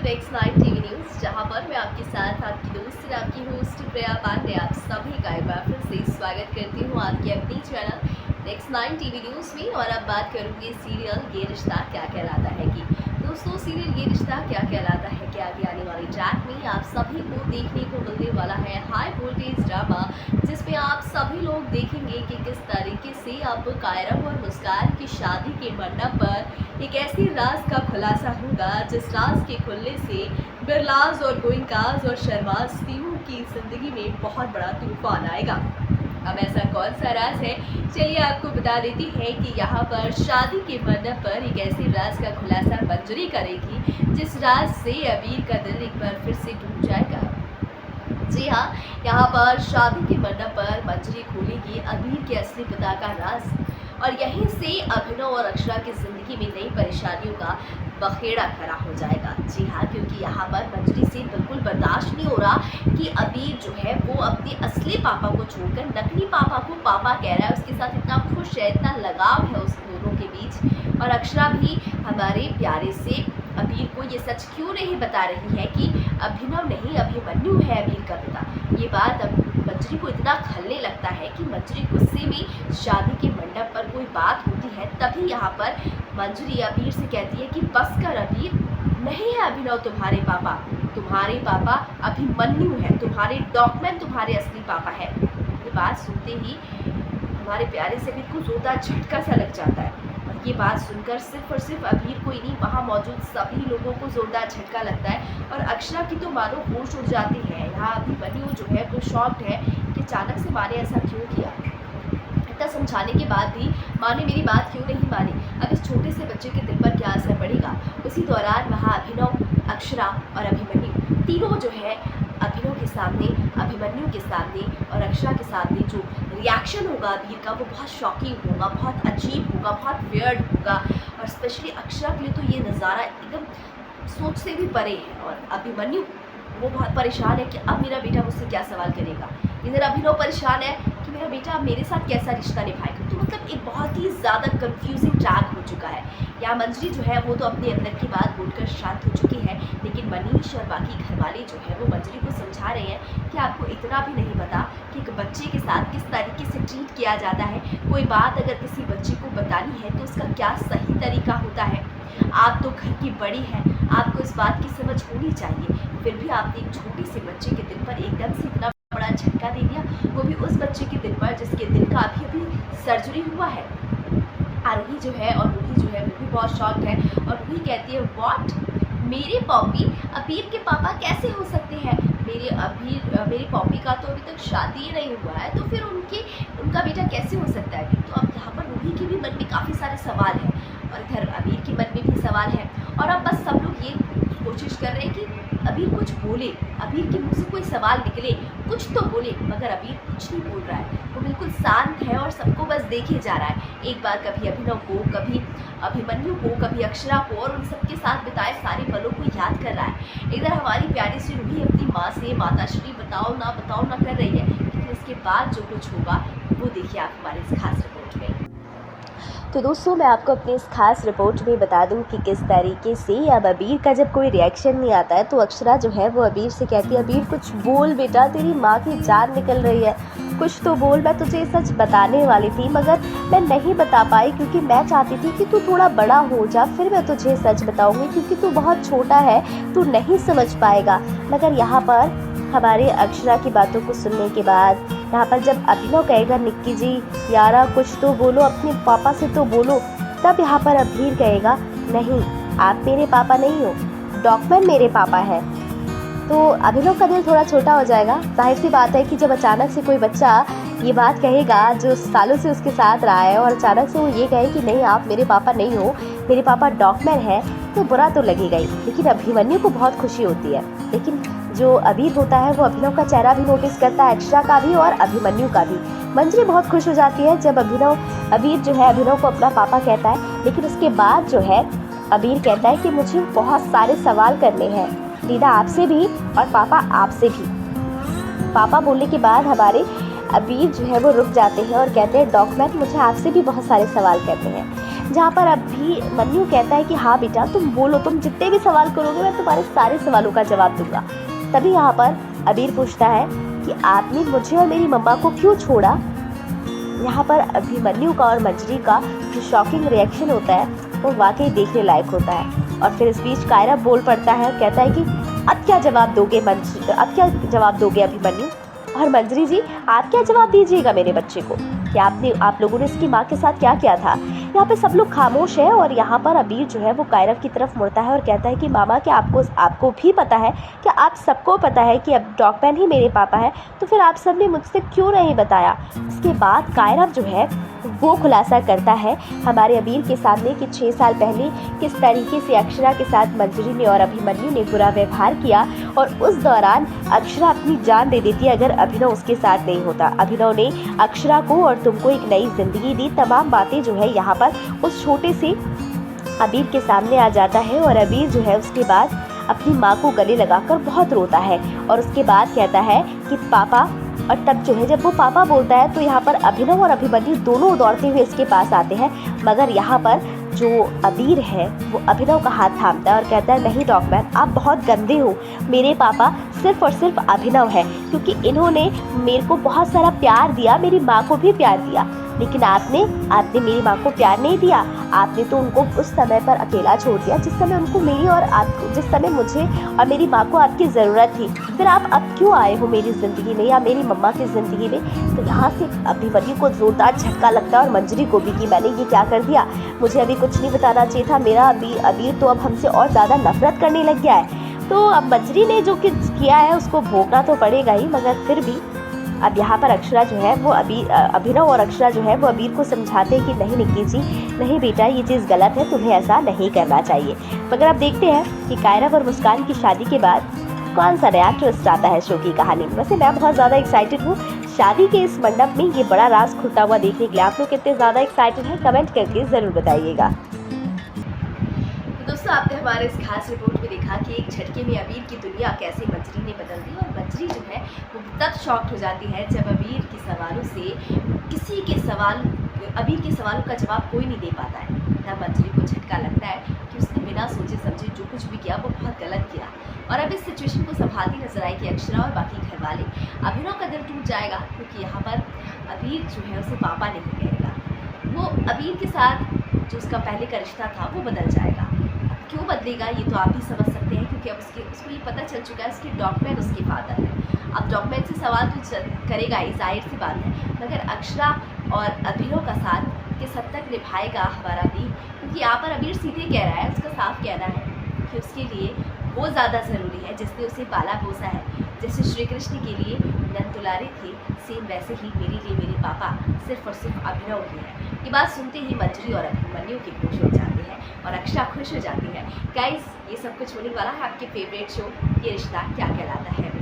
Next nine TV news, जहां पर मैं आपके साथ आपकी दोस्त और आपकी होस्ट प्रिया पांडे आप सभी का एक बार फिर से स्वागत करती हूं आपकी अपनी channel next nine TV news में। और अब बात करूंगी सीरियल ये रिश्ता क्या कहलाता है की। दोस्तों, सीरियल ये रिश्ता क्या कहलाता है कि आगे आने वाली ट्रैक में आप सभी को देखने को मिलने वाला है हाई वोल्टेज ड्रामा, जिसमें आप सभी लोग देखेंगे कि किस तरीके से अब कायरा और मुस्कान की शादी के मंडप पर एक ऐसी राज का खुलासा होगा जिस राज के खुलने से बिरलाज और गोइंकाज और शर्माज तीनों की जिंदगी में बहुत बड़ा तूफान आएगा। अब ऐसा कौन सा राज है, चलिए आपको बता देती है कि यहाँ पर शादी के मंडप पर एक ऐसी राज का खुलासा मंजरी करेगी जिस राज से अबीर का दिल एक बार फिर से टूट जाएगा। जी हाँ, यहाँ पर शादी के मंडप पर मंजरी खोलेगी अबीर के असली पिता का राज, और यहीं से अभिनव और अक्षरा की जिंदगी में नई परेशानियों का बखेड़ा खड़ा हो जाएगा। जी हाँ, क्योंकि यहाँ पर मंजरी से बिल्कुल बर्दाश्त नहीं हो रहा कि अबीर जो है वो अपने असली पापा को छोड़कर नकली पापा को पापा कह रहा है। उसके साथ इतना खुश है, इतना लगाव है उस दोनों के बीच। और अक्षरा भी हमारे प्यारे से अबीर को ये सच क्यों नहीं बता रही है कि अभिनव नहीं अभिमन्यु है अबीर का पिता। ये बात अब मंजरी को इतना खलने लगता है कि मंजरी गुस्से में शादी के मंडप पर कोई बात होती है, तभी यहाँ पर मंजरी अबीर से कहती है कि बस कर अबीर, नहीं है अभिनव तुम्हारे पापा अभिमन्यु है, तुम्हारे डॉक्यूमेंट तुम्हारे असली पापा है। ये बात सुनते ही हमारे प्यारे से अबीर को जोरदार झटका सा लग जाता है, और ये बात सुनकर सिर्फ और सिर्फ अबीर को ही नहीं, वहाँ मौजूद सभी लोगों को जोरदार झटका लगता है। और अक्षरा की तो मानो होश उड़ जाती है। यहाँ अभिमन्यु जो है वो शॉक्ड है कि अचानक से माँ ने ऐसा क्यों किया। इतना समझाने के बाद भी माँ ने मेरी बात क्यों नहीं मानी, अब इस छोटे से बच्चे के दिल पर क्या असर पड़ेगा। उसी दौरान वहाँ अभिनव, अक्षरा और अभिमन्यु तीनों जो है अभिनव के सामने, अभिमन्यु के सामने और अक्षरा के सामने जो रिएक्शन होगा अबीर का वो बहुत शॉकिंग होगा, बहुत अजीब होगा, बहुत वियर्ड होगा। और स्पेशली अक्षरा के लिए तो ये नज़ारा एकदम सोच से भी परे है। और अभिमन्यु वो बहुत परेशान है कि अब मेरा बेटा मुझसे क्या सवाल करेगा। इधर अभिनव परेशान है कि मेरा बेटा मेरे साथ कैसा रिश्ता निभाएगा। तो मतलब एक बहुत ही ज़्यादा कंफ्यूजिंग ट्रैक हो चुका है। यहाँ मंजरी जो है वो तो अपने अंदर की बात बोलकर शांत हो चुकी है, लेकिन मनीष और बाकी घरवाले जो है वो मंजरी को समझा रहे हैं कि आपको इतना भी नहीं पता कि एक बच्चे के साथ किस तरीके से ट्रीट किया जाता है। कोई बात अगर किसी बच्चे को बतानी है तो उसका क्या सही तरीका होता है। आप तो घर की बड़ी हैं, आपको इस बात की समझ होनी चाहिए, फिर भी आपने एक छोटी सी बच्चे के दिल पर एकदम से इतना बड़ा झटका दे दिया, वो भी उस बच्चे के दिल पर जिसके दिल का अभी सर्जरी हुआ है। रूही जो है वो भी बहुत शॉक्ड है, और रूही कहती है व्हाट, मेरे पॉपी अबीर के पापा कैसे हो सकते हैं। मेरे पॉपी का तो अभी तक शादी ही नहीं हुआ है, तो फिर उनका बेटा कैसे हो सकता है। तो अब यहाँ पर रूही के भी मन में काफ़ी सारे सवाल हैं, और इधर अबीर के मन में भी सवाल है। और अब बस सब लोग ये कोशिश कर रहे हैं कि अबीर कुछ बोले, अबीर के मुंह से कोई सवाल निकले, कुछ तो बोले, मगर अबीर कुछ नहीं बोल रहा है। वो बिल्कुल शांत है और सबको बस देखे जा रहा है। एक बार कभी अभिनव को, कभी अभिमन्यु को, कभी अक्षरा को, और उन सबके साथ बिताए सारे पलों को याद कर रहा है। इधर हमारी प्यारी सी रूही अपनी माँ से माताश्री बताओ ना कर रही है, लेकिन इसके बाद जो कुछ होगा वो देखिए आप हमारे इस खास रिपोर्ट में। तो दोस्तों, मैं आपको अपनी इस खास रिपोर्ट में बता दूं कि किस तरीके से अब अबीर का जब कोई रिएक्शन नहीं आता है तो अक्षरा जो है वो अबीर से कहती है, अबीर कुछ बोल बेटा, तेरी माँ की जान निकल रही है, कुछ तो बोल। मैं तुझे सच बताने वाली थी मगर मैं नहीं बता पाई क्योंकि मैं चाहती थी कि तू थोड़ा बड़ा हो जा, फिर मैं तुझे सच बताऊँगी, क्योंकि तू बहुत छोटा है, तू नहीं समझ पाएगा। मगर यहाँ पर हमारे अक्षरा की बातों को सुनने के बाद यहाँ पर जब अभिनव कहेगा निक्की जी यारा कुछ तो बोलो, अपने पापा से तो बोलो, तब यहाँ पर अबीर कहेगा नहीं, आप मेरे पापा नहीं हो, डॉक्यूमेंट मेरे पापा है। तो अभिनव का दिल थोड़ा छोटा हो जाएगा। जाहिर सी बात है कि जब अचानक से कोई बच्चा ये बात कहेगा जो सालों से उसके साथ रहा है, और अचानक से वो ये कहे कि नहीं आप मेरे पापा नहीं हो, मेरे पापा डॉक्यूमेंट है, तो बुरा तो लगेगा ही। लेकिन अभिमन्यु को बहुत खुशी होती है। लेकिन जो अबीर होता है वो अभिनव का चेहरा भी नोटिस करता है, अक्षरा का भी और अभिमन्यु का भी। मंजरी बहुत खुश हो जाती है जब अबीर जो है अभिनव को अपना पापा कहता है। लेकिन उसके बाद जो है अबीर कहता है कि मुझे बहुत सारे सवाल करने हैं, दीदा आपसे भी और पापा आपसे भी। पापा बोलने के बाद हमारे अबीर जो है वो रुक जाते हैं और कहते हैं डॉक्यूमेंट मुझे आपसे भी बहुत सारे सवाल करने हैं। जहाँ पर अभिमन्यु कहता है कि हाँ बेटा तुम बोलो, तुम जितने भी सवाल करोगे मैं तुम्हारे सारे सवालों का जवाब दूंगा। तभी यहाँ पर अबीर पूछता है कि आपने मुझे और मेरी मम्मा को क्यों छोड़ा। यहाँ पर अभिमन्यु का और मंजरी का जो शॉकिंग रिएक्शन होता है वो वाकई देखने लायक होता है। और फिर इस बीच कायरव बोल पड़ता है और कहता है कि अब क्या जवाब दोगे अभिमन्यु। और मंजरी जी आप क्या जवाब दीजिएगा मेरे बच्चे को कि आप लोगों ने इसकी माँ के साथ क्या किया था। यहाँ पे सब लोग खामोश है और यहाँ पर अबीर जो है वो कायरव की तरफ मुड़ता है और कहता है कि मामा क्या आपको भी पता है, क्या आप सबको पता है कि अब डॉगमैन ही मेरे पापा है, तो फिर आप सबने मुझसे क्यों नहीं बताया। इसके बाद कायरव जो है वो खुलासा करता है हमारे अबीर के सामने कि 6 साल पहले किस तरीके से अक्षरा के साथ मंजरी ने और अभिमन्यु ने बुरा व्यवहार किया और उस दौरान अक्षरा अपनी जान दे देती अगर अभिनव उसके साथ नहीं होता। अभिनव ने अक्षरा को और तुमको एक नई जिंदगी दी। तमाम बातें जो है यहाँ पर उस छोटे से अबीर के सामने आ जाता है और अबीर जो है उसके बाद अपनी माँ को गले लगाकर बहुत रोता है और उसके बाद कहता है कि पापा। और तब जो है जब वो पापा बोलता है तो यहाँ पर अभिनव और अभिमन्यु दोनों दौड़ते हुए इसके पास आते हैं, मगर यहाँ पर जो अबीर है वो अभिनव का हाथ थामता है और कहता है नहीं डॉगमैन आप बहुत गंदे हो, मेरे पापा सिर्फ और सिर्फ अभिनव है क्योंकि इन्होंने मेरे को बहुत सारा प्यार दिया, मेरी माँ को भी प्यार दिया, लेकिन आपने मेरी माँ को प्यार नहीं दिया। आपने तो उनको उस समय पर अकेला छोड़ दिया जिस समय उनको मेरी और आपको जिस समय मुझे और मेरी माँ को आपकी ज़रूरत थी। फिर आप अब क्यों आए हो मेरी ज़िंदगी में या मेरी मम्मा की ज़िंदगी में। तो यहाँ से अभिमन्यु को ज़ोरदार झटका लगता है और मंजरी को भी कि मैंने ये क्या कर दिया, मुझे अभी कुछ नहीं बताना चाहिए था, मेरा अबीर तो अब हमसे और ज़्यादा नफरत करने लग गया है। तो अब मंजरी ने जो किया है उसको भोगना तो पड़ेगा ही, मगर फिर भी अब यहाँ पर अक्षरा जो है वो अभिनव और अक्षरा जो है वो अबीर को समझाते हैं कि नहीं निक्की जी, नहीं बेटा ये चीज़ गलत है, तुम्हें ऐसा नहीं करना चाहिए। मगर अब देखते हैं कि कायरव और मुस्कान की शादी के बाद कौन सा नया ट्विस्ट आता है शो की कहानी में। वैसे मैं बहुत ज़्यादा एक्साइटेड हूँ शादी के इस मंडप में ये बड़ा राज खुलता हुआ देखने के लिए। आप लोग कितने ज़्यादा एक्साइटेड हैं कमेंट करके ज़रूर बताइएगा। दोस्तों आपने हमारे इस खास रिपोर्ट में देखा कि एक झटके में अबीर की दुनिया कैसे मंजरी ने बदल दी और मंजरी जो है वो तब शॉक्ड हो जाती है जब अबीर के सवालों से अबीर के सवालों का जवाब कोई नहीं दे पाता है। तब मंजरी को झटका लगता है कि उसने बिना सोचे समझे जो कुछ भी किया वो बहुत गलत किया और अब इस सिचुएशन को संभालती नजर आई कि अक्षरा और बाकी घर वाले। अभिनव का दिल टूट जाएगा क्योंकि यहाँ पर अबीर जो है उसे पापा नहीं कहेगा, वो अबीर के साथ जो उसका पहले का रिश्ता था वो बदल जाएगा। क्यों बदलेगा ये तो आप ही समझ सकते हैं क्योंकि अब उसको ये पता चल चुका है उसके डॉगमैन उसके फादर है। अब डॉगमैन से सवाल तो करेगा ही, जाहिर सी बात है, मगर अक्षरा और अभिनव का साथ किस हद तक निभाएगा हमारा अबीर, क्योंकि यहाँ पर अबीर सीधे कह रहा है, उसका साफ कहना है कि उसके लिए वो ज़्यादा ज़रूरी है जिसने उसे पाला पोसा है। जैसे श्री कृष्ण के लिए नंद दुलारे थे, सेम वैसे ही मेरे लिए मेरे पापा सिर्फ और सिर्फ अभिनव ही है। ये बात सुनते ही मंजरी और अभिमन्यु के खुश हो जाते हैं और अक्षरा खुश हो जाती है। गाइस ये सब कुछ होने वाला है आपके फेवरेट शो ये रिश्ता क्या कहलाता है।